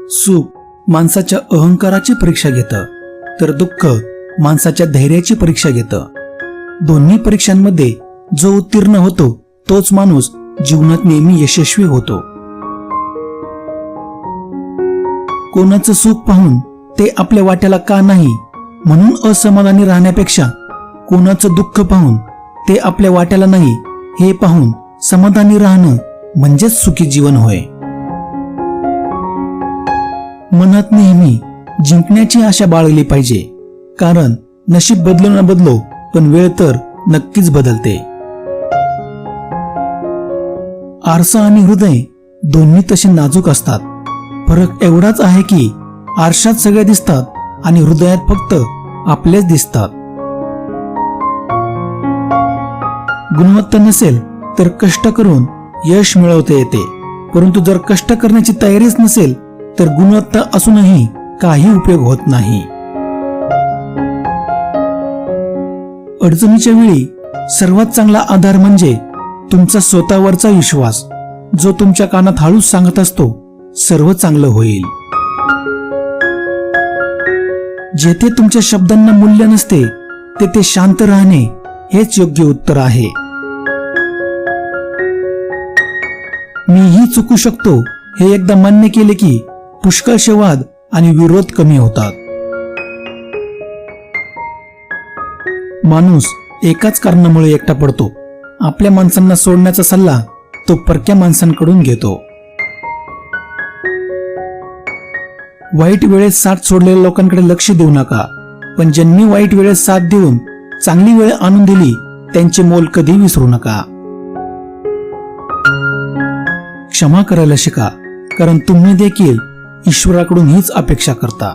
सुख माणसाच्या अहंकाराची परीक्षा घेतं, तर दुःख माणसाच्या धैर्याची परीक्षा घेतं. दोन्ही परीक्षांमध्ये जो उत्तीर्ण होतो तोच माणूस जीवनात नेहमी यशस्वी होतो. कोणाचं सुख पाहून ते आपल्या वाट्याला का नाही म्हणून असमाधानी राहण्यापेक्षा कोणाचं दुःख पाहून ते आपल्या वाट्याला नाही हे पाहून समाधानी राहणं म्हणजेच सुखी जीवन होय. मनात नेहमी जिंकण्याची आशा बाळगली पाहिजे, कारण नशीब बदलो ना बदलो पण वेळ तर नक्कीच बदलते. आरसा आणि हृदय दोन्ही तसे नाजूक असतात. फरक एवढाच आहे की आरशात सगळे दिसतात आणि हृदयात फक्त आपलेच दिसतात. गुणवत्ता नसेल तर कष्ट करून यश मिळवता येते, परंतु जर कष्ट करण्याची तयारीच नसेल तर गुणवत्ता असूनही काही उपयोग होत नाही. अडचणीच्या वेळी सर्वात चांगला आधार म्हणजे तुमचा स्वतःवरचा विश्वास, जो तुमच्या कानात हळूच सांगत असतो सर्व चांगलं होईल. जेथे तुमच्या शब्दांना मूल्य नसते तेथे शांत राहणे हेच योग्य उत्तर आहे. मीही चुकू शकतो हे एकदा मान्य केले की पुष्कळसे वाद आणि विरोध कमी होतात. माणूस एकाच कारणामुळे एकटा पडतो. आपल्या माणसांना सोडण्याचा सल्ला तो परक्या माणसांकडून घेतो. वाईट वेळेत साथ सोडलेल्या लोकांकडे लक्ष देऊ नका, पण ज्यांनी वाईट वेळेत साथ देऊन चांगली वेळ आणून दिली त्यांचे मोल कधी विसरू नका. क्षमा करायला शिका, कारण तुम्ही देखील ईश्वराकडून हीच अपेक्षा करता.